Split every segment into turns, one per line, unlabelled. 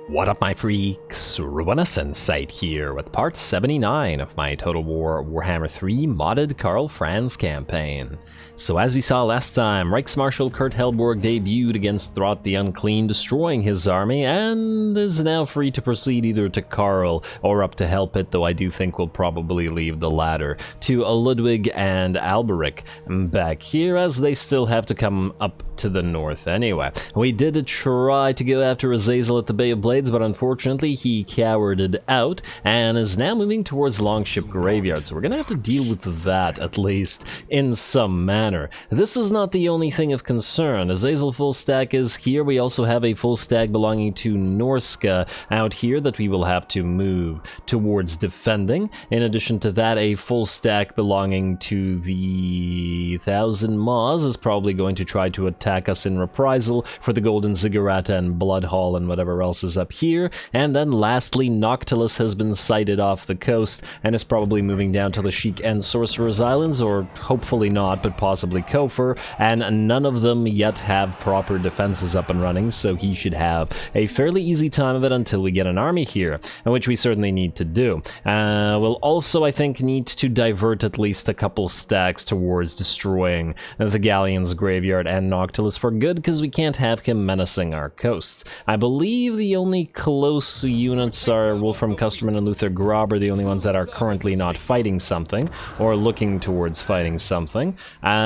What up, my freaks? RuinousInsight here with part 79 of my Total Warhammer 3 modded Karl Franz campaign. So as we saw last time, Reichsmarschall Kurt Helborg debuted against Throt the Unclean, destroying his army, and is now free to proceed either to Karl or up to Helpit, though I do think we'll probably leave the latter, to Ludwig and Alberic back here, as they still have to come up to the north anyway. We did try to go after Azazel at the Bay of Blades, but unfortunately he cowarded out and is now moving towards Longship Graveyard, so we're gonna have to deal with that, at least in some manner. This is not the only thing of concern. Azazel full stack is here. We also have a full stack belonging to Norska out here that we will have to move towards defending. In addition to that, a full stack belonging to the Thousand Maws is probably going to try to attack us in reprisal for the Golden Ziggurat and Blood Hall and whatever else is up here. And then lastly, Noctilus has been sighted off the coast and is probably moving down to the Sheik and Sorcerer's Islands, or hopefully not, but possibly Kofir, and none of them yet have proper defenses up and running, so he should have a fairly easy time of it until we get an army here, which we certainly need to do. We'll also, I think, need to divert at least a couple stacks towards destroying the Galleon's Graveyard and Noctilus for good, because we can't have him menacing our coasts. I believe the only close units are Wolfram Custerman and Luther Grauber, the only ones that are currently not fighting something, or looking towards fighting something.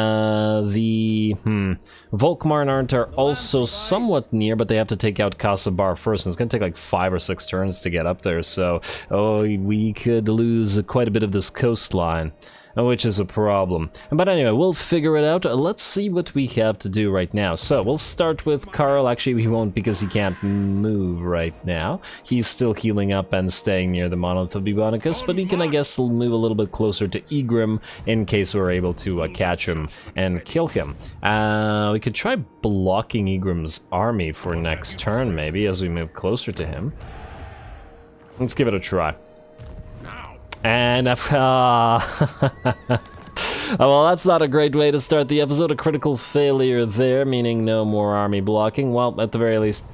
The Volkmar and Arndt are also somewhat near, but they have to take out Casabar first, and it's going to take like 5 or 6 turns to get up there, so we could lose quite a bit of this coastline, which is a problem. But anyway, we'll figure it out. Let's see what we have to do right now. So we'll start with Karl. Actually, we won't, because he can't move right now. He's still healing up and staying near the Monolith of Bibonicus, but we can, I guess, move a little bit closer to Egrim in case we're able to catch him and kill him. We could try blocking Egrim's army for next turn, maybe, as we move closer to him. Let's give it a try. And well, that's not a great way to start the episode. A critical failure there, meaning no more army blocking. Well, at the very least,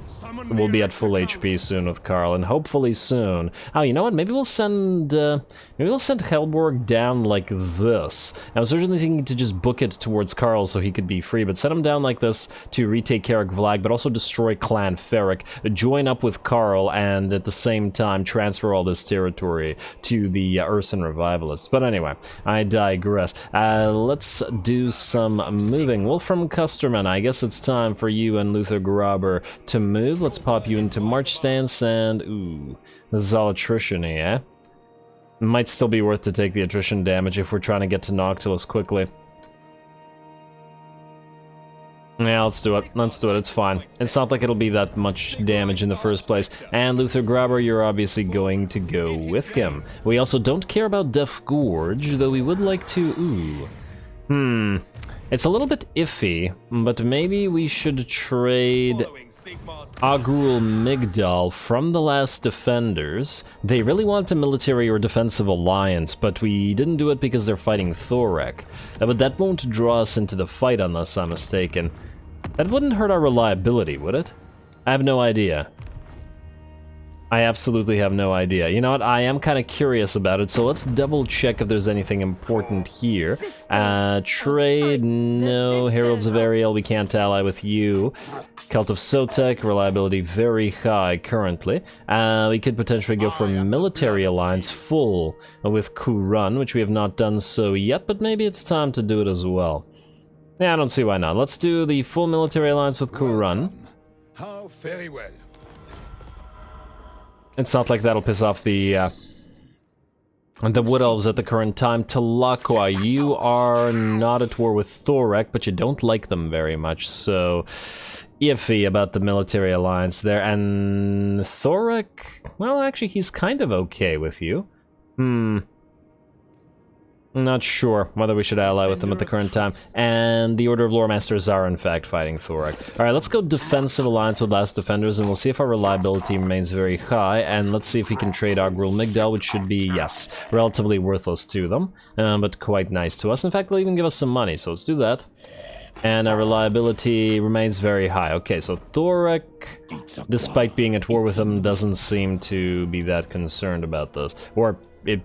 we'll be at full HP soon with Karl, and hopefully soon. Oh, you know what? Maybe we'll send Helborg down like this. I was originally thinking to just book it towards Karl so he could be free, but send him down like this to retake Carrick Vlag, but also destroy Clan Ferric, join up with Karl, and at the same time transfer all this territory to the Urson Revivalists. But anyway, I digress. Let's do some moving. Wolfram Custerman, I guess it's time for you and Luther Grauber to move. Let's pop you into March Stance, and ooh, this is all attrition-y, eh? Might still be worth to take the attrition damage if we're trying to get to Noctilus quickly. Yeah, let's do it. Let's do it. It's fine. It's not like it'll be that much damage in the first place. And Luther Grauber, you're obviously going to go with him. We also don't care about Death Gorge, though we would like to... Ooh. It's a little bit iffy, but maybe we should trade Agrul Migdal from the Last Defenders. They really want a military or defensive alliance, but we didn't do it because they're fighting Thorek. But that won't draw us into the fight unless I'm mistaken. That wouldn't hurt our reliability, would it? I have no idea. I absolutely have no idea. You know what? I am kind of curious about it, so let's double check if there's anything important here. Trade, no. Heralds of Ariel, we can't ally with you. Cult of Sotek, reliability very high currently. We could potentially go for military alliance full with Kurun, which we have not done so yet, but maybe it's time to do it as well. Yeah, I don't see why not. Let's do the full military alliance with Kurun.
How very well.
It's not like that'll piss off the Wood Elves at the current time. Talakwa, you are not at war with Thorek, but you don't like them very much, so iffy about the military alliance there. And Thorek, well, actually, he's kind of okay with you. I'm not sure whether we should ally with them at the current time. And the Order of Lore Masters are, in fact, fighting Thorek. Alright, let's go defensive alliance with Last Defenders, and we'll see if our reliability remains very high, and let's see if we can trade Agrul Migdal, which should be, yes, relatively worthless to them, but quite nice to us. In fact, they'll even give us some money, so let's do that. And our reliability remains very high. Okay, so Thorek, despite being at war with him, doesn't seem to be that concerned about this. Or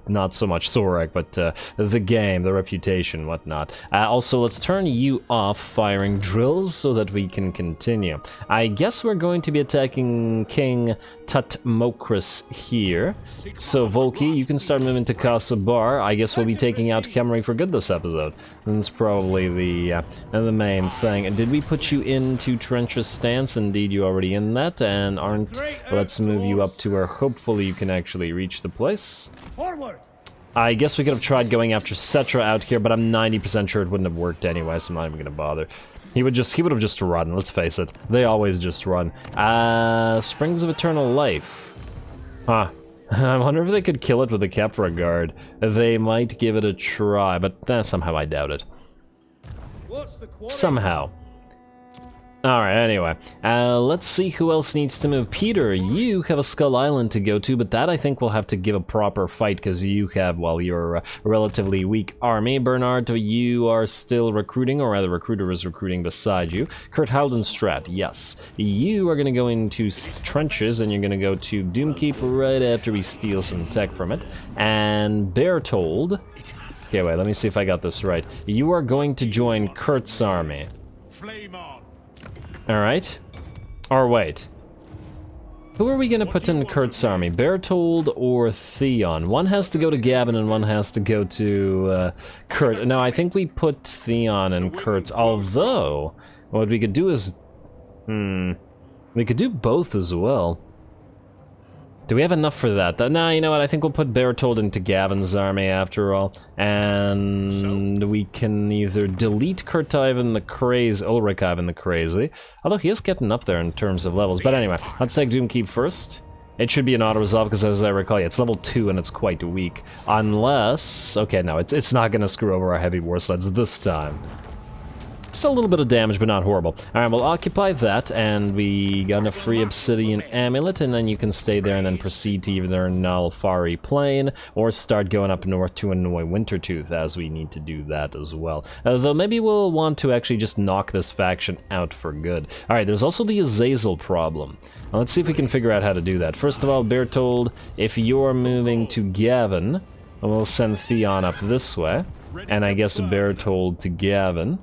not so much Thorek, but the game, the reputation, whatnot. Also, let's turn you off firing drills so that we can continue. I guess we're going to be attacking King Tutmokris here. So, Volki, you can start moving to Casabar. I guess we'll be taking out Khemri for good this episode. That's probably the main thing. And did we put you into Trench's stance? Indeed, you're already in that, and aren't. Let's move you up to where hopefully you can actually reach the place.
Forward.
I guess we could have tried going after Settra out here, but I'm 90% sure it wouldn't have worked anyway, so I'm not even gonna bother. He would have just run, let's face it. They always just run. Springs of Eternal Life. Huh. I wonder if they could kill it with a Kefra guard. They might give it a try, but somehow I doubt it. Somehow. Alright, anyway. Let's see who else needs to move. Peter, you have a Skull Island to go to, but that I think we'll have to give a proper fight, because you have, well, you're a relatively weak army. Bernard, you are still recruiting, or rather, recruiter is recruiting beside you. Kurt Haldenstrat, yes. You are going to go into trenches, and you're going to go to Doomkeep right after we steal some tech from it. And Bertold... Okay, wait, let me see if I got this right. You are going to join Kurt's army.
Flame on.
Alright. Or wait. Who are we gonna put in Kurt's army? Bertold or Theon? One has to go to Gavin and one has to go to Kurt. No, I think we put Theon and Kurt's, although what we could do is... we could do both as well. Do we have enough for that? Nah, you know what, I think we'll put Bertold into Gavin's army after all. And we can either delete Kurt Ivan the Crazy, Ulrich Ivan the Crazy, although he is getting up there in terms of levels. But anyway, let's take Doomkeep first. It should be an auto-resolve, because as I recall, yeah, it's level 2 and it's quite weak. Unless... okay, no, it's not gonna screw over our heavy war sleds this time. Still a little bit of damage, but not horrible. Alright, we'll occupy that, and we got a free Obsidian Amulet, and then you can stay there and then proceed to either Nalfari Plain, or start going up north to annoy Wintertooth, as we need to do that as well. Though maybe we'll want to actually just knock this faction out for good. Alright, there's also the Azazel problem. Now, let's see if we can figure out how to do that. First of all, Bertold, if you're moving to Gavin, we'll send Theon up this way, and I guess Bertold to Gavin.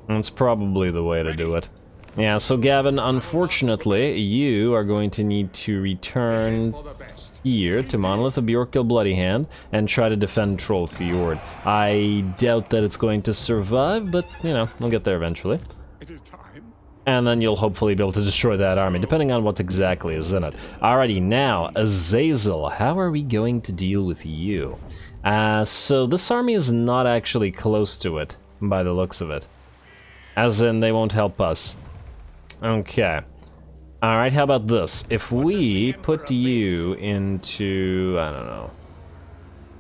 That's probably the way to do it. Yeah, so Gavin, unfortunately, you are going to need to return here to Monolith of Bjorkil Bloodyhand and try to defend Troll Fjord. I doubt that it's going to survive, but, you know, we'll get there eventually.
It is time.
And then you'll hopefully be able to destroy that army, depending on what exactly is in it. Alrighty, now, Azazel, how are we going to deal with you? So this army is not actually close to it, by the looks of it. As in, they won't help us. Okay. Alright, how about this? If we put you into... I don't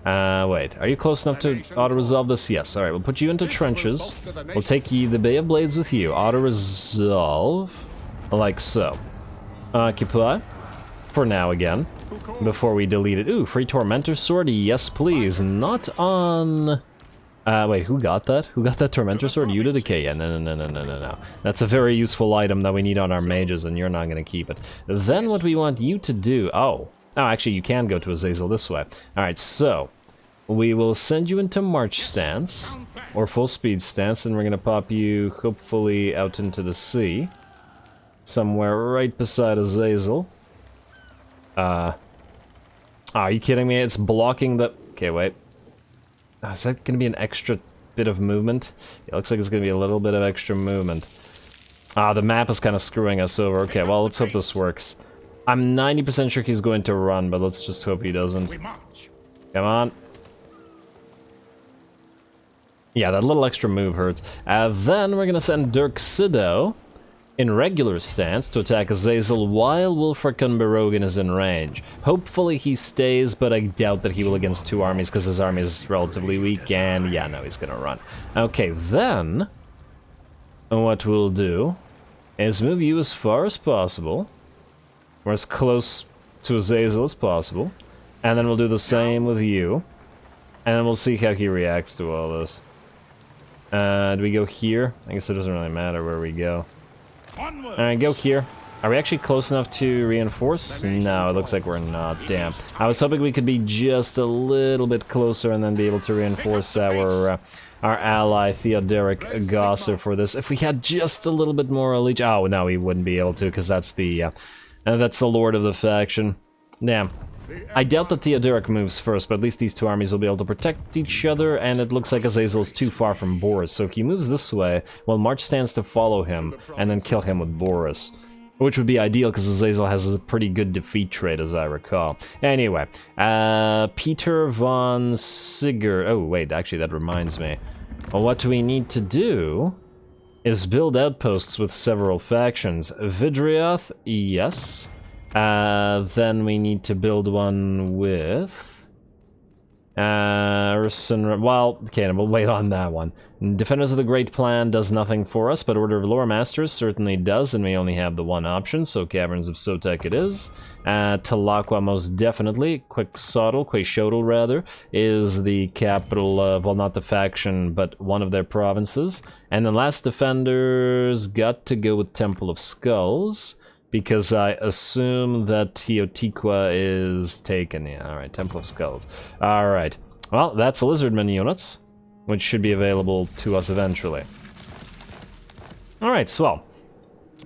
know. Wait, are you close enough to auto-resolve this? Yes, alright, we'll put you into trenches. We'll take you, the Bay of Blades with you. Auto-resolve, like so. Occupy, for now again. Before we delete it. Ooh, free Tormentor Sword? Yes, please. Not on... wait, who got that? Who got that Tormentor Sword? You did? Okay, yeah, no. That's a very useful item that we need on our mages, and you're not gonna keep it. Then what we want you to do... Oh, actually, you can go to Azazel this way. Alright, so... we will send you into March stance, or full speed stance, and we're gonna pop you, hopefully, out into the sea. Somewhere right beside Azazel. Are you kidding me? It's blocking the... okay, wait. Is that going to be an extra bit of movement? It looks like it's going to be a little bit of extra movement. The map is kind of screwing us over. Okay, well, let's hope this works. I'm 90% sure he's going to run, but let's just hope he doesn't. Come on. Yeah, that little extra move hurts. Then we're going to send Dirk Sido in regular stance to attack Azazel while Wulfric Berogan is in range. Hopefully he stays, but I doubt that he will against two armies because his army is relatively weak, and yeah, no, he's gonna run. Okay, then what we'll do is move you as far as possible, or as close to Azazel as possible, and then we'll do the same with you, and then we'll see how he reacts to all this. Do we go here? I guess it doesn't really matter where we go.
Onward.
Alright, go here. Are we actually close enough to reinforce? No, it looks like we're not. Damn. I was hoping we could be just a little bit closer and then be able to reinforce our ally Theodoric Gosser for this. If we had just a little bit more elite... Oh, no, we wouldn't be able to, because that's the lord of the faction. Damn. I doubt that Theodoric moves first, but at least these two armies will be able to protect each other, and it looks like Azazel's too far from Boris, so if he moves this way, well, March stands to follow him, and then kill him with Boris. Which would be ideal, because Azazel has a pretty good defeat trait, as I recall. Anyway, Peter von Sigurd... Oh, wait, actually, that reminds me. Well, what we need to do is build outposts with several factions. Vidrioth, yes. Then we need to build one with... well, okay, we'll wait on that one. Defenders of the Great Plan does nothing for us, but Order of Lore Masters certainly does, and we only have the one option, so Caverns of Sotek it is. Talaqua most definitely, Quixotle rather, is the capital of, well, not the faction, but one of their provinces. And the last defenders got to go with Temple of Skulls, because I assume that Teotiqua is taken. Yeah, alright, Temple of Skulls. Alright, well, that's Lizardman units, which should be available to us eventually. Alright, swell.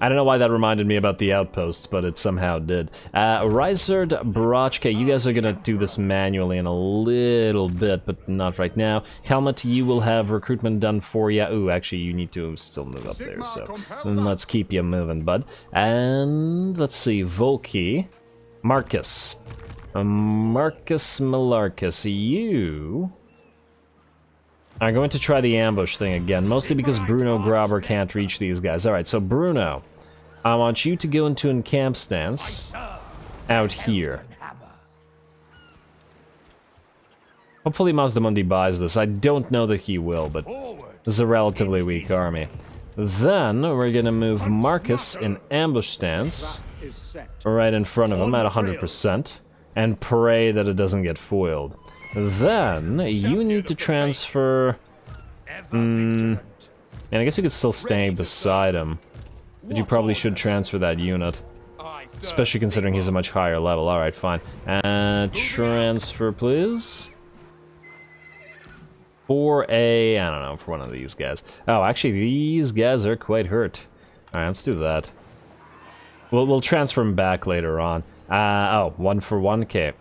I don't know why that reminded me about the outposts, but it somehow did. Reisard Brochke, you guys are gonna do this manually in a little bit, but not right now. Helmet, you will have recruitment done for you. Ooh, actually, you need to still move up there, so let's keep you moving, bud. And let's see, Volki, Marcus. Marcus Malarcus, you are going to try the ambush thing again, mostly because Bruno Grauber can't reach these guys. Alright, so Bruno, I want you to go into an camp stance out here. Hopefully Mazdamundi buys this. I don't know that he will, but this is a relatively weak army. Then we're gonna move Marcus in ambush stance right in front of him at 100% and pray that it doesn't get foiled. Then you need to transfer... and I guess you could still stay beside him, but you probably should transfer that unit, especially considering he's a much higher level. Alright, fine. Transfer, please. For I don't know, for one of these guys. Oh, actually, these guys are quite hurt. Alright, let's do that. We'll transfer him back later on. Oh, 1 for 1k.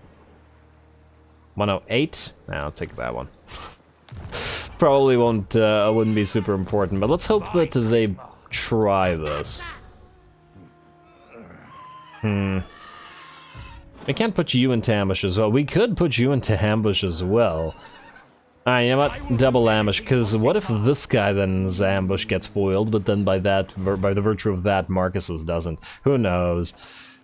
108? Nah, I'll take that one. Probably wouldn't be super important, but let's hope that they try this. We can't put you into ambush as well. We could put you into ambush as well. Alright, you know what? Double ambush, because what if this guy then's ambush gets foiled, but then by the virtue of that, Marcus's doesn't? Who knows?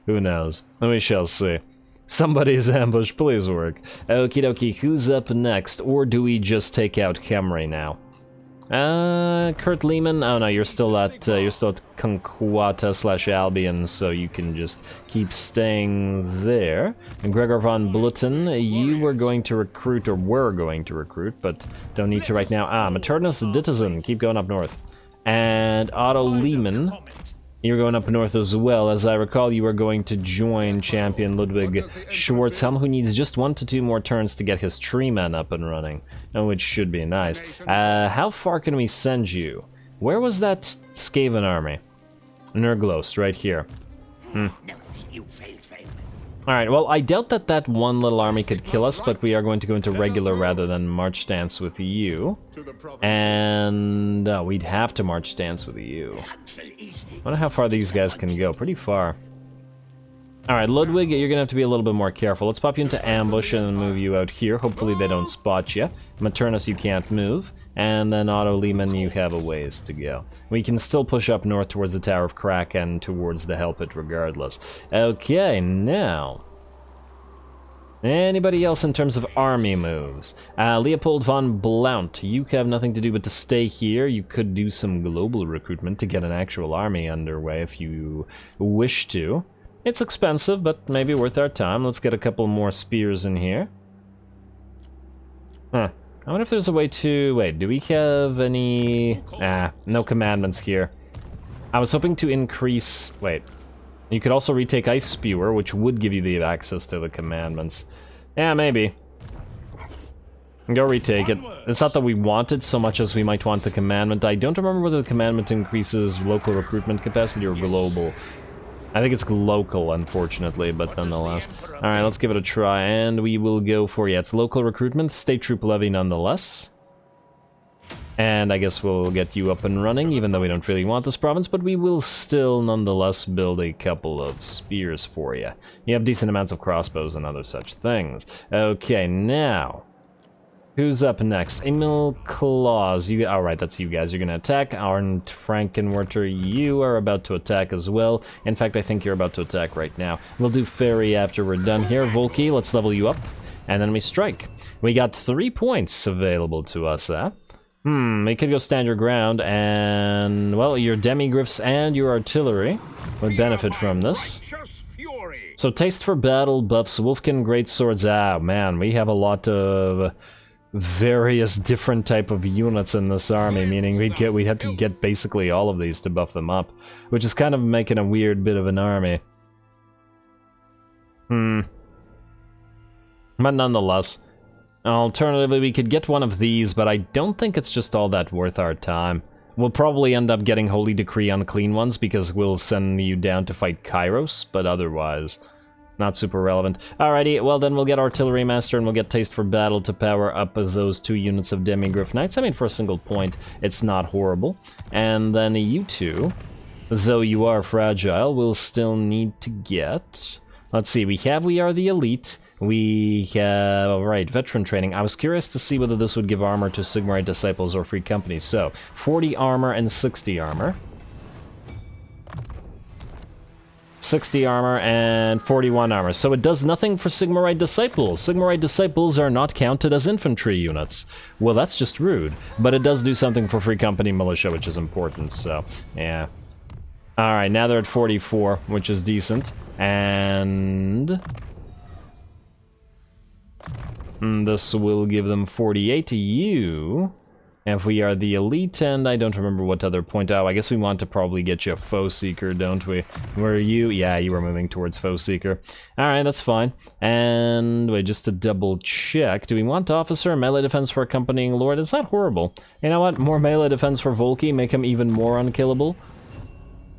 Who knows? We shall see. Somebody's ambush, please work. Okie dokie, who's up next? Or do we just take out Khemri now? Kurt Lehman? Oh no, you're still at Conquata/Albion, so you can just keep staying there. And Gregor von Blutten, you were going to recruit, or were going to recruit, but don't need to right now. Maternus Ditizen, keep going up north. And Otto Lehman, you're going up north as well. As I recall, you are going to join Champion Ludwig Schwarzhelm, who needs just 1 to 2 more turns to get his tree man up and running, which should be nice. How far can we send you? Where was that Skaven army? Nerglost, right here. Alright, well, I doubt that that one little army could kill us, but we are going to go into regular rather than march stance with you. And we'd have to march stance with you. I wonder how far these guys can go. Pretty far. Alright, Ludwig, you're gonna have to be a little bit more careful. Let's pop you into ambush and then move you out here. Hopefully they don't spot you. Maternus, you can't move. And then Otto Lehman, you have a ways to go. We can still push up north towards the Tower of Kraken, towards the Hellpit regardless. Okay, now... anybody else in terms of army moves? Leopold von Blount, you have nothing to do but to stay here. You could do some global recruitment to get an actual army underway if you wish to. It's expensive, but maybe worth our time. Let's get a couple more spears in here. Huh. I wonder if there's a way to... Wait, do we have any... no commandments here. I was hoping to increase... Wait. You could also retake Ice Spewer, which would give you the access to the commandments. Yeah, maybe. Go retake it. It's not that we want it so much as we might want the commandment. I don't remember whether the commandment increases local recruitment capacity or global. I think it's local, unfortunately, but nonetheless. Alright, let's give it a try, and we will go for, yeah, it's local recruitment, state troop levy nonetheless. And I guess we'll get you up and running, even though we don't really want this province, but we will still nonetheless build a couple of spears for you. You have decent amounts of crossbows and other such things. Okay, now... Who's up next? Emil Claus. You, alright, that's you guys. You're gonna attack. Arndt Frankenwerter, you are about to attack as well. In fact, I think you're about to attack right now. We'll do Fairy after we're done here. Volky, let's level you up. And then we strike. We got 3 points available to us, we could go stand your ground, and, well, your demigriffs and your artillery would benefit from this. So, taste for battle, buffs, Wolfkin, greatswords. Ah, man, we have a lot of... various different type of units in this army, meaning we'd have to get basically all of these to buff them up, which is kind of making a weird bit of an army. But nonetheless, alternatively we could get one of these, but I don't think it's just all that worth our time. We'll probably end up getting Holy Decree unclean ones because we'll send you down to fight Kairos, but otherwise... not super relevant. Alrighty, well then we'll get Artillery Master and we'll get Taste for Battle to power up those 2 units of Demigriff Knights. I mean, for a single point, it's not horrible. And then you two, though you are fragile, will still need to get... Let's see, we are the elite. We have... Alright, veteran training. I was curious to see whether this would give armor to Sigmar Disciples or Free Companies. So, 40 armor and 60 armor. 60 armor and 41 armor. So it does nothing for Sigmarite Disciples. Sigmarite Disciples are not counted as infantry units. Well, that's just rude. But it does do something for Free Company Militia, which is important, so, yeah. Alright, now they're at 44, which is decent. And... this will give them 48 to you. If we are the elite, and I don't remember what other point... Oh, I guess we want to probably get you a Foe Seeker, don't we? Were you? Yeah, you were moving towards Foe Seeker. Alright, that's fine. And, wait, just to double check, do we want Officer and Melee Defense for Accompanying Lord? It's not horrible. You know what? More Melee Defense for Volky, make him even more unkillable.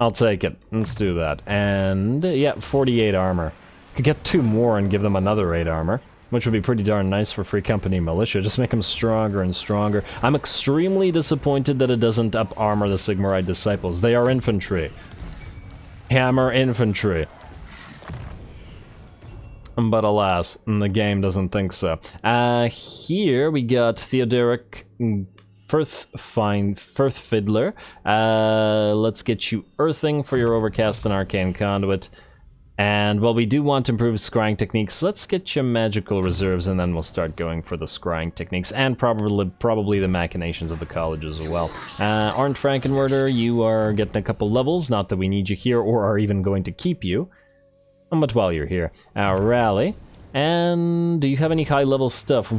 I'll take it. Let's do that. And, yeah, 48 armor. Could get 2 more and give them another 8 armor. Which would be pretty darn nice for Free Company Militia. Just make them stronger and stronger. I'm extremely disappointed that it doesn't up-armor the Sigmarite Disciples. They are infantry. Hammer infantry. But alas, the game doesn't think so. Here we got Theodoric Firth Fiddler. Let's get you Earthing for your Overcast and Arcane Conduit. And, well, we do want to improve scrying techniques. Let's get you magical reserves, and then we'll start going for the scrying techniques, and probably the machinations of the college as well. Arndt Frankenwerter, you are getting a couple levels, not that we need you here, or are even going to keep you. But while you're here, Rally. And do you have any high-level stuff?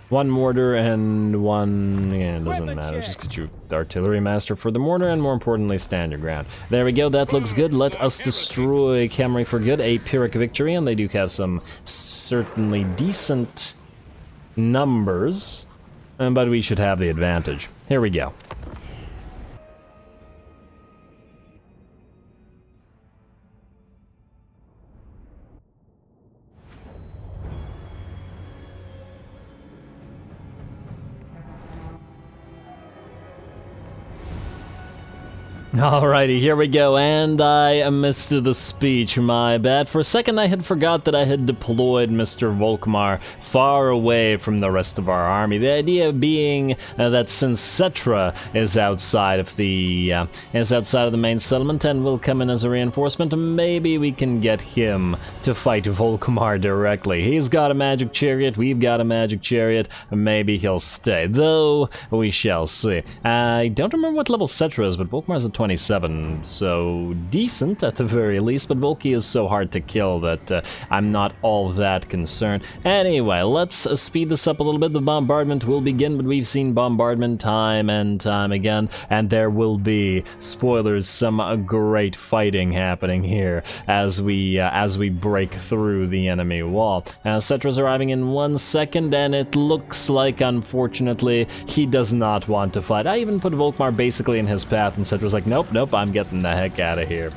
One mortar and one... yeah, it doesn't matter. Just get you Artillery Master for the mortar, and more importantly, stand your ground. There we go, that looks good. Let us destroy Camry for good. A Pyrrhic victory, and they do have some certainly decent numbers, but we should have the advantage. Here we go. Alrighty, here we go, and I missed the speech, my bad. For a second I had forgot that I had deployed Mr. Volkmar far away from the rest of our army. The idea being that since SETTRA is outside of the main settlement and will come in as a reinforcement, maybe we can get him to fight Volkmar directly. He's got a magic chariot, we've got a magic chariot, maybe he'll stay, though we shall see. I don't remember what level SETTRA is, but Volkmar's at 27, so decent at the very least, but Volky is so hard to kill that I'm not all that concerned. Anyway, let's speed this up a little bit. The bombardment will begin, but we've seen bombardment time and time again, and there will be, spoilers, some great fighting happening here as we break through the enemy wall. SETTRA'S arriving in 1 second, and it looks like, unfortunately, he does not want to fight. I even put Volkmar basically in his path, and SETTRA'S like, nope, I'm getting the heck out of here.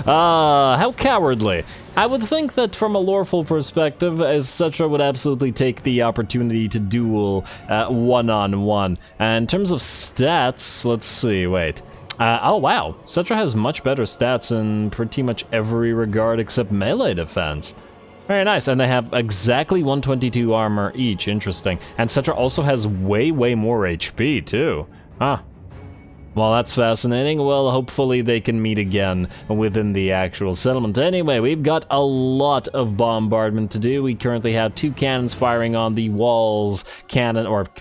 How cowardly. I would think that from a loreful perspective, SETTRA would absolutely take the opportunity to duel one-on-one. And in terms of stats, let's see, wait. Oh wow, SETTRA has much better stats in pretty much every regard except melee defense. Very nice, and they have exactly 122 armor each, interesting. And SETTRA also has way more HP too. Huh. Well, that's fascinating. Well, hopefully they can meet again within the actual settlement. Anyway, we've got a lot of bombardment to do. We currently have 2 cannons firing on the walls,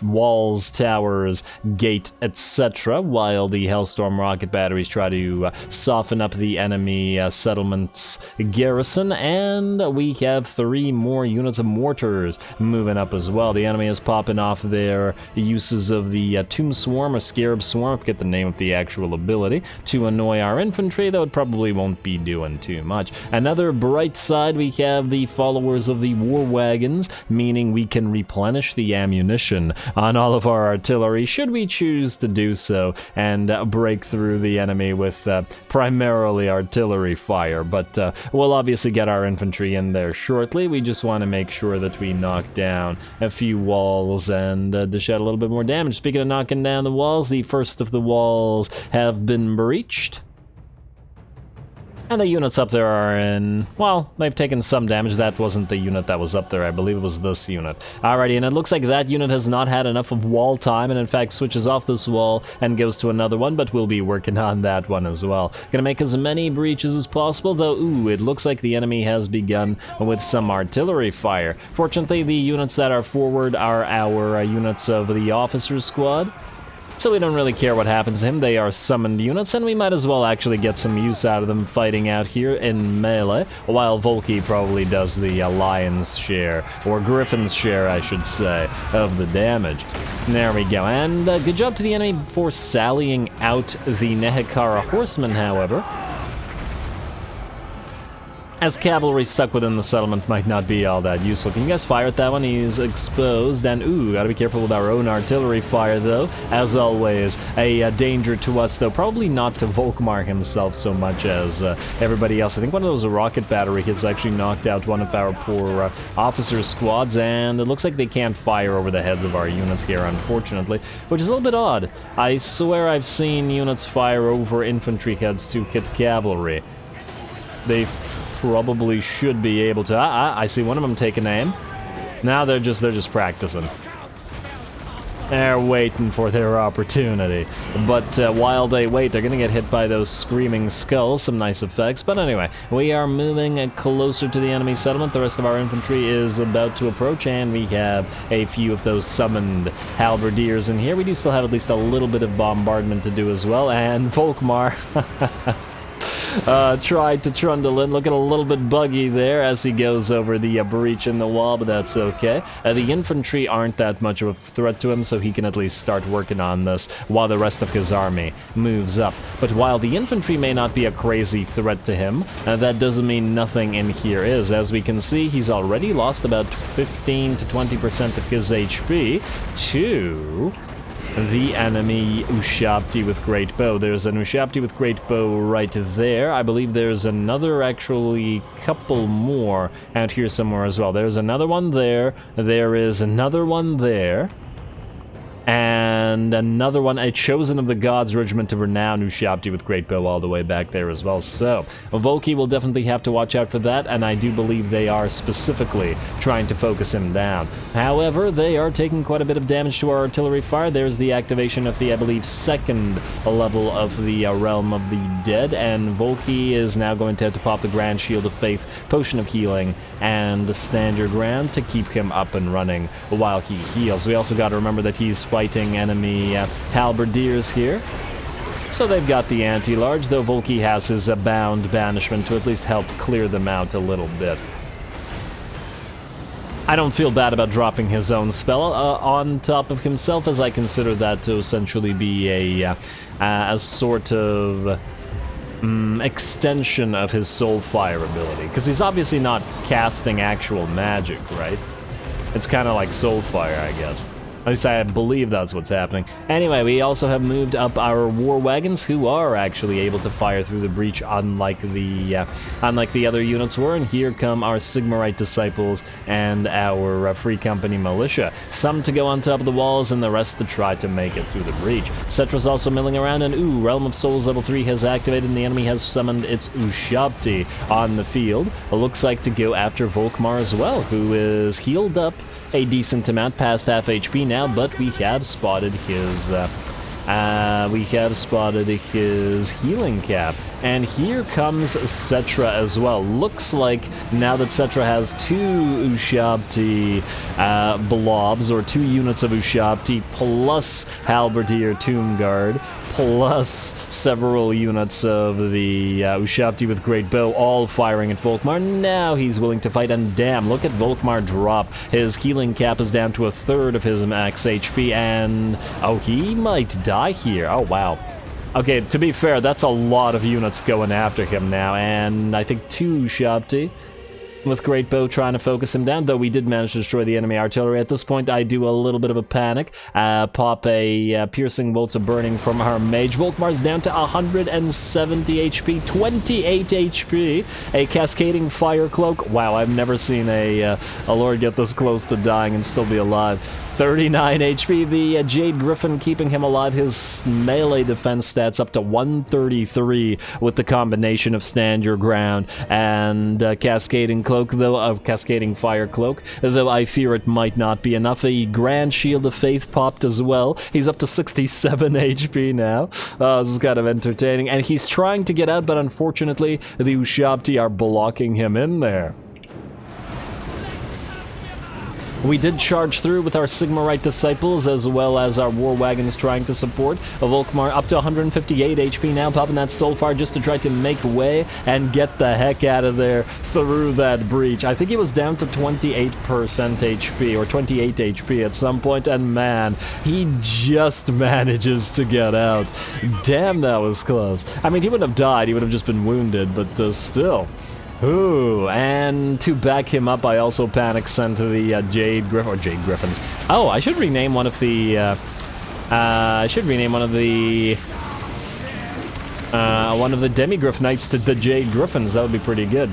walls, towers, gate, etc., while the Hellstorm rocket batteries try to soften up the enemy settlement's garrison. And we have 3 more units of mortars moving up as well. The enemy is popping off their uses of the Tomb Swarm or Scarab Swarm, I forget the name of the actual ability, to annoy our infantry, though it probably won't be doing too much. Another bright side, we have the followers of the war wagons, meaning we can replenish the ammunition on all of our artillery should we choose to do so, and break through the enemy with primarily artillery fire. But we'll obviously get our infantry in there shortly. We just want to make sure that we knock down a few walls and dish out a little bit more damage. Speaking of knocking down the walls, the first of the walls have been breached. And the units up there are in, well, they've taken some damage. That wasn't the unit that was up there, I believe it was this unit. Alrighty, and it looks like that unit has not had enough of wall time, and in fact switches off this wall and goes to another one, but we'll be working on that one as well. Gonna make as many breaches as possible, though, ooh, it looks like the enemy has begun with some artillery fire. Fortunately, the units that are forward are our units of the officer squad, so we don't really care what happens to him. They are summoned units, and we might as well actually get some use out of them fighting out here in melee, while Volky probably does the lion's share, or griffin's share, I should say, of the damage. There we go, and good job to the enemy for sallying out the Nehekara horsemen, however, as cavalry stuck within the settlement might not be all that useful. Can you guys fire at that one? He's exposed, and ooh, gotta be careful with our own artillery fire, though. As always, a danger to us, though probably not to Volkmar himself so much as everybody else. I think one of those rocket battery hits actually knocked out one of our poor officer squads, and it looks like they can't fire over the heads of our units here, unfortunately, which is a little bit odd. I swear I've seen units fire over infantry heads to hit cavalry. They probably should be able to. I see one of them taking aim. Now they're just practicing. They're waiting for their opportunity. But while they wait, they're gonna get hit by those screaming skulls. Some nice effects. But anyway, we are moving closer to the enemy settlement. The rest of our infantry is about to approach, and we have a few of those summoned halberdiers in here. We do still have at least a little bit of bombardment to do as well. And Volkmar tried to trundle in, looking a little bit buggy there as he goes over the breach in the wall, but that's okay. The infantry aren't that much of a threat to him, so he can at least start working on this while the rest of his army moves up. But while the infantry may not be a crazy threat to him, that doesn't mean nothing in here is. As we can see, he's already lost about 15 to 20% of his HP to the enemy Ushabti with Great Bow. There's an Ushabti with Great Bow right there. I believe there's another, actually, couple more out here somewhere as well. There's another one there. There is another one there. And another one, a Chosen of the Gods Regiment of Renown, Ushabti with Great Bow all the way back there as well. So, Volky will definitely have to watch out for that, and I do believe they are specifically trying to focus him down. However, they are taking quite a bit of damage to our artillery fire. There's the activation of the, I believe, second level of the Realm of the Dead, and Volky is now going to have to pop the Grand Shield of Faith, Potion of Healing, and the Stand Your Ground to keep him up and running while he heals. We also got to remember that he's fighting enemy halberdiers here. So they've got the anti-large, though Volky has his bound banishment to at least help clear them out a little bit. I don't feel bad about dropping his own spell on top of himself, as I consider that to essentially be a sort of extension of his Soulfire ability. Because he's obviously not casting actual magic, right? It's kind of like Soulfire, I guess. At least I believe that's what's happening. Anyway, we also have moved up our war wagons, who are actually able to fire through the breach, unlike the other units were. And here come our Sigmarite disciples and our Free Company militia. Some to go on top of the walls, and the rest to try to make it through the breach. SETTRA'S also milling around, and ooh, Realm of Souls level 3 has activated, and the enemy has summoned its Ushabti on the field. It looks like to go after Volkmar as well, who is healed up a decent amount, past half HP now, but we have spotted his healing cap. And here comes Settra as well. Looks like now that Settra has 2 Ushabti blobs, or 2 units of Ushabti, plus Halberdier Tomb Guard, plus several units of the Ushabti with Great Bow, all firing at Volkmar. Now he's willing to fight, and damn, look at Volkmar drop. His healing cap is down to a third of his max HP, and oh, he might die here. Oh, wow. Okay, to be fair, that's a lot of units going after him now, and I think 2 Ushabti with Great Bow trying to focus him down, though we did manage to destroy the enemy artillery. At this point, I do a little bit of a panic, pop a piercing bolts of burning from our mage. Volkmar's down to 170 HP, 28 HP, a cascading fire cloak. Wow, I've never seen a lord get this close to dying and still be alive. 39 HP, the Jade Griffin keeping him alive. His melee defense stats up to 133 with the combination of Stand Your Ground and Cascading Cloak, Cascading Fire Cloak, though I fear it might not be enough. A Grand Shield of Faith popped as well. He's up to 67 HP now. This is kind of entertaining, and he's trying to get out, but unfortunately the Ushabti are blocking him in there. We did charge through with our Sigmarite disciples, as well as our war wagons trying to support. Volkmar up to 158 HP now, popping that Soulfire just to try to make way and get the heck out of there through that breach. I think he was down to 28% HP, or 28 HP at some point, and man, he just manages to get out. Damn, that was close. I mean, he wouldn't have died, he would have just been wounded, but still. Ooh, and to back him up, I also panic sent the Jade Griffins. Oh, I should rename one of the Demigriff Knights to the Jade Griffins. That would be pretty good.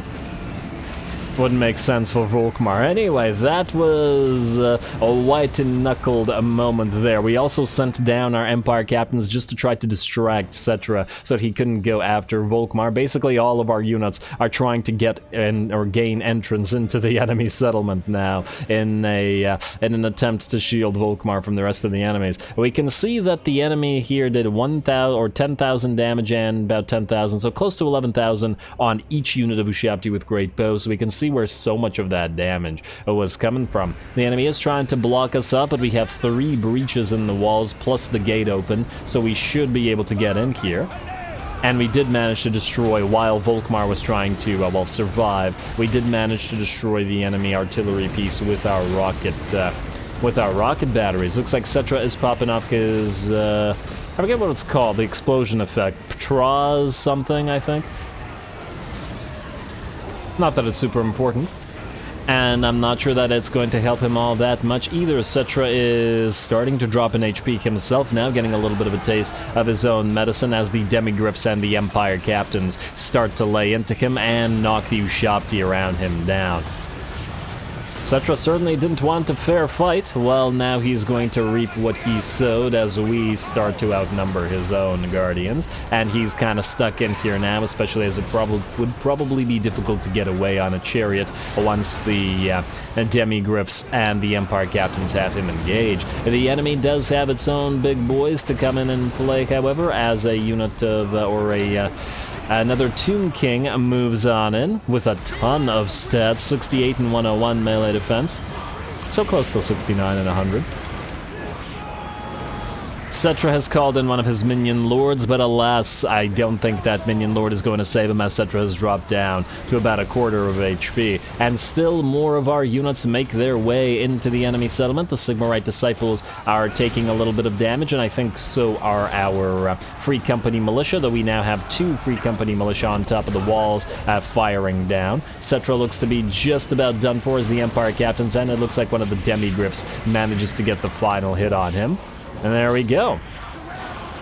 Wouldn't make sense for Volkmar. Anyway, that was a white-knuckled moment there. We also sent down our Empire captains just to try to distract Settra so that he couldn't go after Volkmar. Basically, all of our units are trying to get or gain entrance into the enemy settlement now in an attempt to shield Volkmar from the rest of the enemies. We can see that the enemy here did 1,000 or 10,000 damage and about 10,000, so close to 11,000 on each unit of Ushabti with Great Bow, so we can see where so much of that damage was coming from. The enemy is trying to block us up, but we have 3 breaches in the walls plus the gate open, so we should be able to get in here. And we did manage to destroy, while Volkmar was trying to, survive, we did manage to destroy the enemy artillery piece with our rocket batteries. Looks like Settra is popping off his, I forget what it's called, the explosion effect. SETTRA'S something, I think. Not that it's super important, and I'm not sure that it's going to help him all that much either. Settra is starting to drop in HP himself now, getting a little bit of a taste of his own medicine as the Demigriffs and the Empire captains start to lay into him and knock the Ushabti around him down. Settra certainly didn't want a fair fight. Well, now he's going to reap what he sowed as we start to outnumber his own Guardians. And he's kind of stuck in here now, especially as it would probably be difficult to get away on a chariot once the Demigriffs and the Empire captains have him engaged. The enemy does have its own big boys to come in and play, however, as a unit of, another Tomb King moves on in with a ton of stats, 68 and 101 melee defense. So close to 69 and 100. Settra has called in one of his minion lords, but alas, I don't think that minion lord is going to save him, as Settra has dropped down to about a quarter of HP. And still more of our units make their way into the enemy settlement. The Sigmar disciples are taking a little bit of damage, and I think so are our Free Company militia, though we now have 2 Free Company militia on top of the walls firing down. Settra looks to be just about done for as the Empire captains, and it looks like one of the Demigryphs manages to get the final hit on him. And there we go.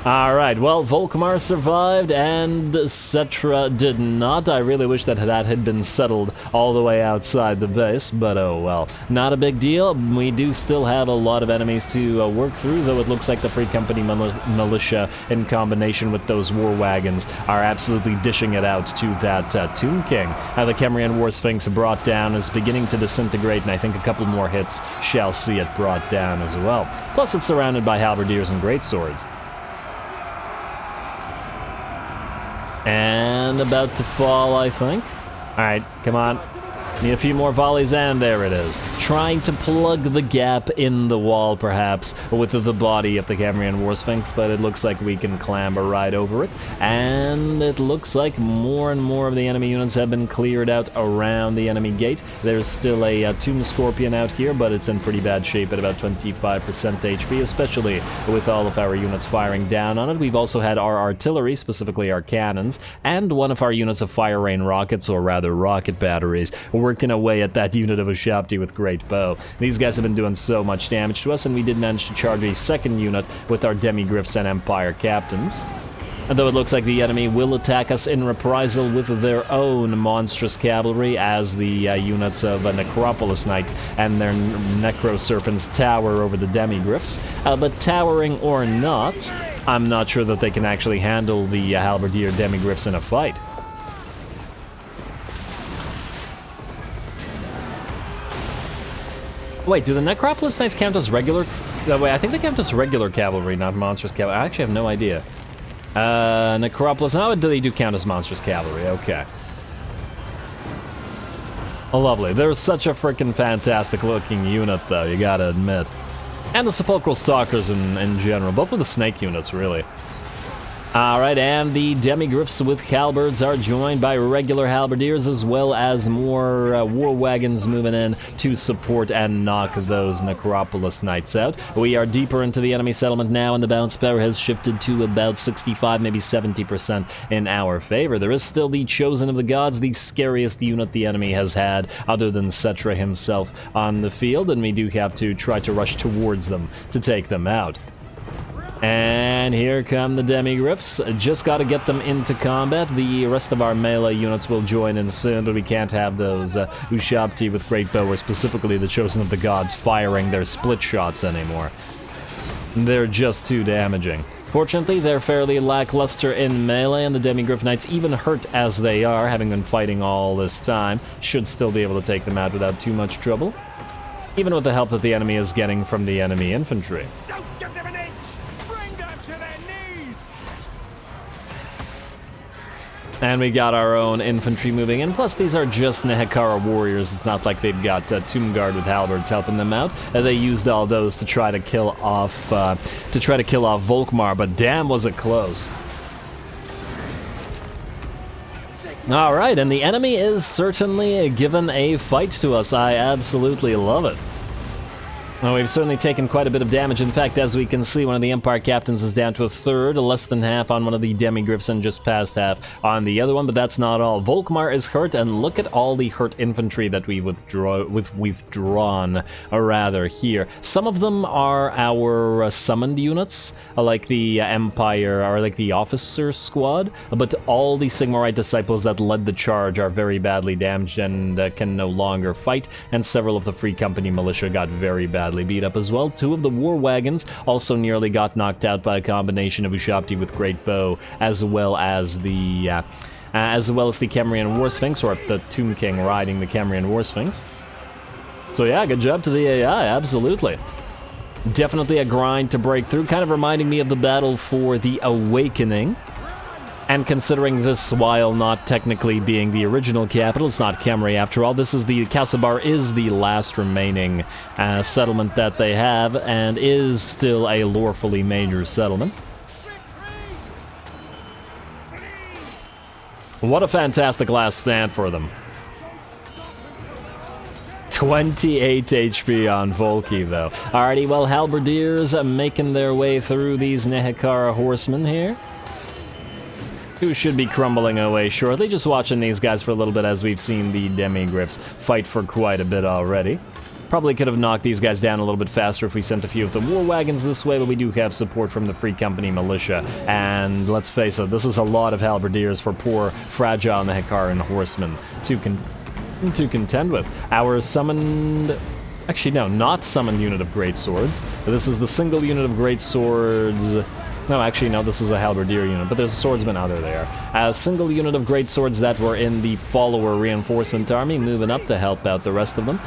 Alright, well, Volkmar survived and Settra did not. I really wish that that had been settled all the way outside the base, but oh well. Not a big deal. We do still have a lot of enemies to work through, though it looks like the Free Company militia, in combination with those war wagons, are absolutely dishing it out to that Tomb King. The Kemrian War Sphinx brought down is beginning to disintegrate, and I think a couple more hits shall see it brought down as well. Plus, it's surrounded by halberdiers and greatswords. And about to fall, I think. Alright, come on. Need a few more volleys, and there it is. Trying to plug the gap in the wall, perhaps, with the body of the Kemrian War Sphinx, but it looks like we can clamber right over it. And it looks like more and more of the enemy units have been cleared out around the enemy gate. There's still a Tomb Scorpion out here, but it's in pretty bad shape at about 25% HP, especially with all of our units firing down on it. We've also had our artillery, specifically our cannons, and one of our units of Fire Rain rockets, or rather rocket batteries, working away at that unit of Ushabti with Great Bow. These guys have been doing so much damage to us, and we did manage to charge a second unit with our Demigryphs and Empire captains. And though it looks like the enemy will attack us in reprisal with their own monstrous cavalry, as the units of Necropolis Knights and their Necro Serpents tower over the Demigryphs. But towering or not, I'm not sure that they can actually handle the Halberdier Demigryphs in a fight. Wait, do the Necropolis Knights count as regular? Wait, I think they count as regular cavalry, not monstrous cavalry. I actually have no idea. Necropolis, how do they do count as monstrous cavalry? Okay. Oh, lovely. They're such a freaking fantastic looking unit, though, you gotta admit. And the Sepulchral Stalkers in general. Both of the snake units, really. Alright, and the Demigryphs with halberds are joined by regular halberdiers, as well as more war wagons moving in to support and knock those Necropolis Knights out. We are deeper into the enemy settlement now, and the bounce power has shifted to about 65, maybe 70% in our favor. There is still the Chosen of the Gods, the scariest unit the enemy has had, other than Settra himself on the field, and we do have to try to rush towards them to take them out. And here come the Demigryphs. Just got to get them into combat. The rest of our melee units will join in soon, but we can't have those Ushabti with Great Bow, or specifically the Chosen of the Gods, firing their split shots anymore. They're just too damaging. Fortunately, they're fairly lackluster in melee, and the Demigryph Knights, even hurt as they are, having been fighting all this time, should still be able to take them out without too much trouble, even with the help that the enemy is getting from the enemy infantry.
Don't give them an inch! Bring them to their knees!
And we got our own infantry moving in. Plus, these are just Nehekara warriors. It's not like they've got Tomb Guard with halberds helping them out. They used all those to try to kill off Volkmar, but damn, was it close. All right, and the enemy is certainly given a fight to us. I absolutely love it. Well, we've certainly taken quite a bit of damage. In fact, as we can see, one of the Empire captains is down to a third, less than half on one of the Demigryphs, and just past half on the other one, but that's not all. Volkmar is hurt, and look at all the hurt infantry that we've withdrawn here. Some of them are our summoned units, like the Empire, or like the Officer Squad, but all the Sigmarite disciples that led the charge are very badly damaged and can no longer fight, and several of the Free Company militia got very badly beat up as well. Two of the war wagons also nearly got knocked out by a combination of Ushabti with Great Bow, as well as the Kemrian War Sphinx, or the Tomb King riding the Kemrian War Sphinx. So yeah, good job to the AI, absolutely. Definitely a grind to break through, kind of reminding me of the battle for the Awakening. And considering this, while not technically being the original capital, it's not Khemri after all, Casabar is the last remaining settlement that they have, and is still a lawfully major settlement. What a fantastic last stand for them. 28 HP on Volky, though. Alrighty, well, Halberdiers making their way through these Nehekara horsemen here, who should be crumbling away shortly. Just watching these guys for a little bit as we've seen the Demigriffs fight for quite a bit already. Probably could have knocked these guys down a little bit faster if we sent a few of the war wagons this way, but we do have support from the Free Company militia. And let's face it, this is a lot of halberdiers for poor, fragile Nehekaran horsemen to contend with. Our summoned... Actually, no, not summoned unit of great swords. This is the single unit of great swords... No, actually, no, this is a halberdier unit, but there's a swordsman out there. A single unit of great swords that were in the follower reinforcement army, moving up to help out the rest of them.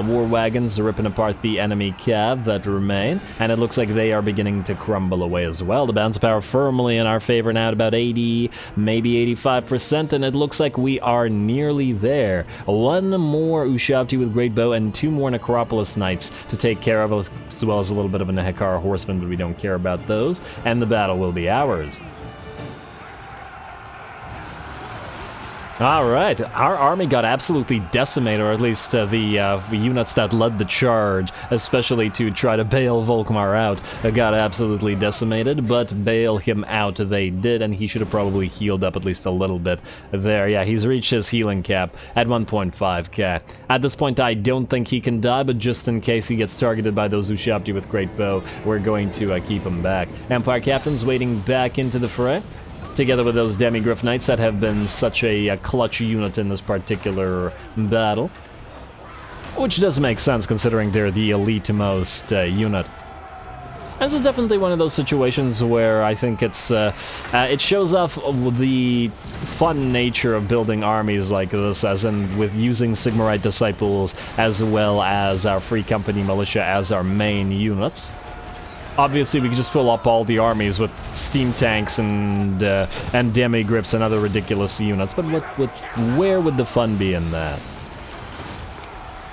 War wagons ripping apart the enemy cav that remain, and it looks like they are beginning to crumble away as well. The balance of power firmly in our favor now at about 80, maybe 85%, and it looks like we are nearly there. One more Ushabti with great bow and 2 more Necropolis Knights to take care of, as well as a little bit of a Nehekara horseman, but we don't care about those. And the battle will be ours. Alright, our army got absolutely decimated, or at least the units that led the charge, especially to try to bail Volkmar out, got absolutely decimated, but bail him out they did, and he should have probably healed up at least a little bit there. Yeah, he's reached his healing cap at 1.5k. At this point, I don't think he can die, but just in case he gets targeted by those Ushabti with great bow, we're going to keep him back. Empire captains wading back into the fray, together with those Demigriff Knights that have been such a clutch unit in this particular battle. Which does make sense considering they're the elite-most unit. This is definitely one of those situations where I think it's it shows off the fun nature of building armies like this, as in with using Sigmarite Disciples as well as our Free Company Militia as our main units. Obviously, we could just fill up all the armies with steam tanks and demigriffs and other ridiculous units, but where would the fun be in that?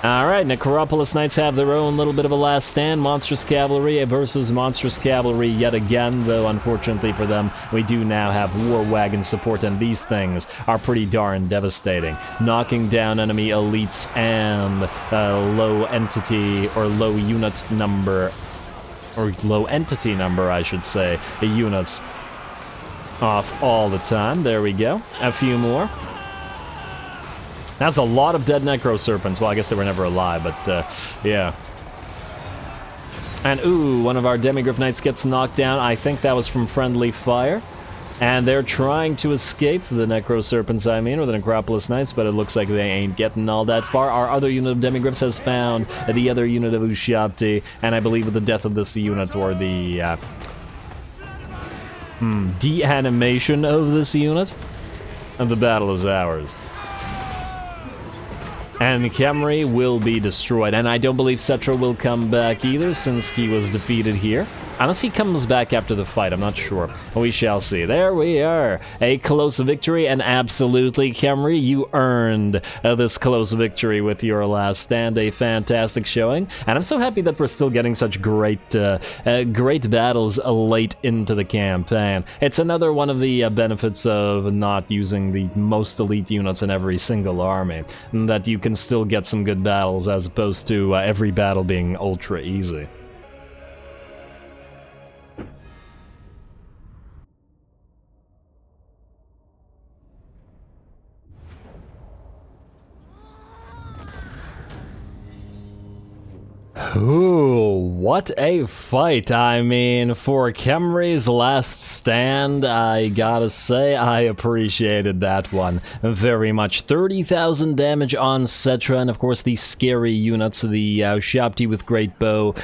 Alright, Necropolis Knights have their own little bit of a last stand. Monstrous Cavalry versus Monstrous Cavalry yet again, though unfortunately for them, we do now have war wagon support, and these things are pretty darn devastating. Knocking down enemy elites and low entity, or low unit number, or low entity number, I should say, the units off all the time. There we go. A few more. That's a lot of dead Necro Serpents. Well, I guess they were never alive, but, yeah. And, ooh, one of our Demigriff Knights gets knocked down. I think that was from friendly fire. And they're trying to escape the Necro Serpents, I mean, or the Necropolis Knights, but it looks like they ain't getting all that far. Our other unit of Demigriffs has found the other unit of Ushabti, and I believe with the death of this unit, or the de-animation of this unit, and the battle is ours. And Khemri will be destroyed, and I don't believe Settra will come back either, since he was defeated here. Unless he comes back after the fight, I'm not sure. We shall see. There we are. A close victory, and absolutely, Khemri, you earned this close victory with your last stand. A fantastic showing, and I'm so happy that we're still getting such great battles late into the campaign. It's another one of the benefits of not using the most elite units in every single army, that you can still get some good battles as opposed to every battle being ultra easy. Ooh, what a fight. I mean, for Khemri's last stand, I gotta say, I appreciated that one very much. 30,000 damage on Settra, and of course the scary units, the Ushabti with great bow,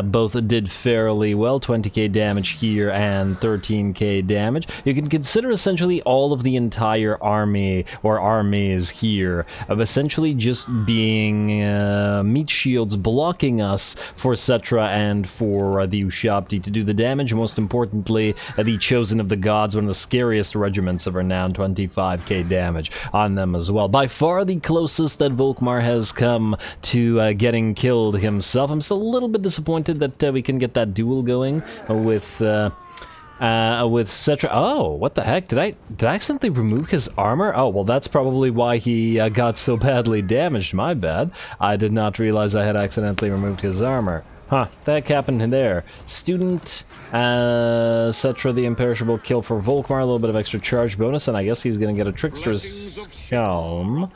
both did fairly well. 20k damage here and 13k damage. You can consider essentially all of the entire army, or armies here, of essentially just being meat shields blocking us success for Settra and for the Ushabti to do the damage. Most importantly, the Chosen of the Gods, one of the scariest regiments of renown, 25k damage on them as well. By far the closest that Volkmar has come to getting killed himself. I'm still a little bit disappointed that we can get that duel going with Settra. Oh, what the heck? Did I accidentally remove his armor? Oh, well, that's probably why he got so badly damaged. My bad. I did not realize I had accidentally removed his armor. Huh, that happened there. Student, Settra the Imperishable kill for Volkmar, a little bit of extra charge bonus, and I guess he's gonna get a Trickster's Helm.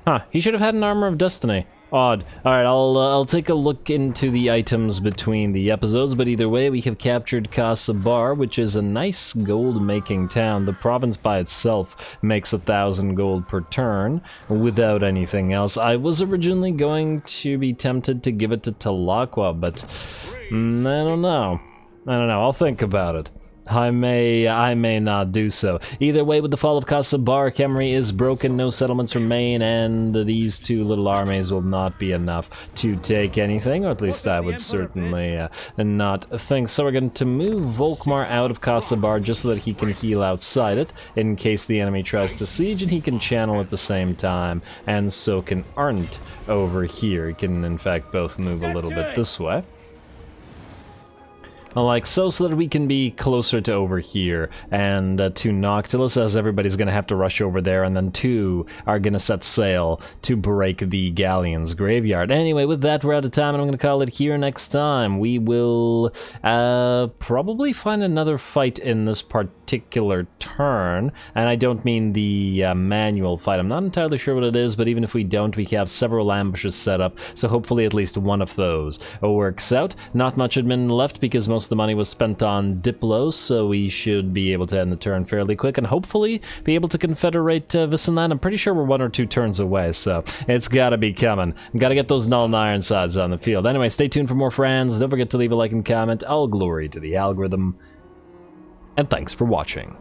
Huh, he should have had an Armor of Destiny. Odd. Alright, I'll take a look into the items between the episodes, but either way, we have captured Casabar, which is a nice gold-making town. The province by itself makes 1,000 gold per turn, without anything else. I was originally going to be tempted to give it to Talaqua, but I don't know. I'll think about it. I may not do so. Either way, with the fall of Casabar, Khemri is broken, no settlements remain, and these two little armies will not be enough to take anything, or at least I would certainly not think so. We're going to move Volkmar out of Casabar just so that he can heal outside it, in case the enemy tries to siege, and he can channel at the same time, and so can Arndt over here. He can, in fact, both move a little bit this way. Like so that we can be closer to over here, and to Noctilus, as everybody's gonna have to rush over there, and then two are gonna set sail to break the Galleon's graveyard. Anyway, with that, we're out of time, and I'm gonna call it here. Next time, we will probably find another fight in this particular turn, and I don't mean the manual fight. I'm not entirely sure what it is, but even if we don't, we have several ambushes set up, so hopefully at least one of those works out. Not much admin left, because most of the money was spent on Diplo, so we should be able to end the turn fairly quick and hopefully be able to confederate Visenland. I'm pretty sure we're 1 or 2 turns away, so it's gotta be coming. Gotta get those Null and Ironsides on the field. Anyway, stay tuned for more friends. Don't forget to leave a like and comment. All glory to the algorithm. And thanks for watching.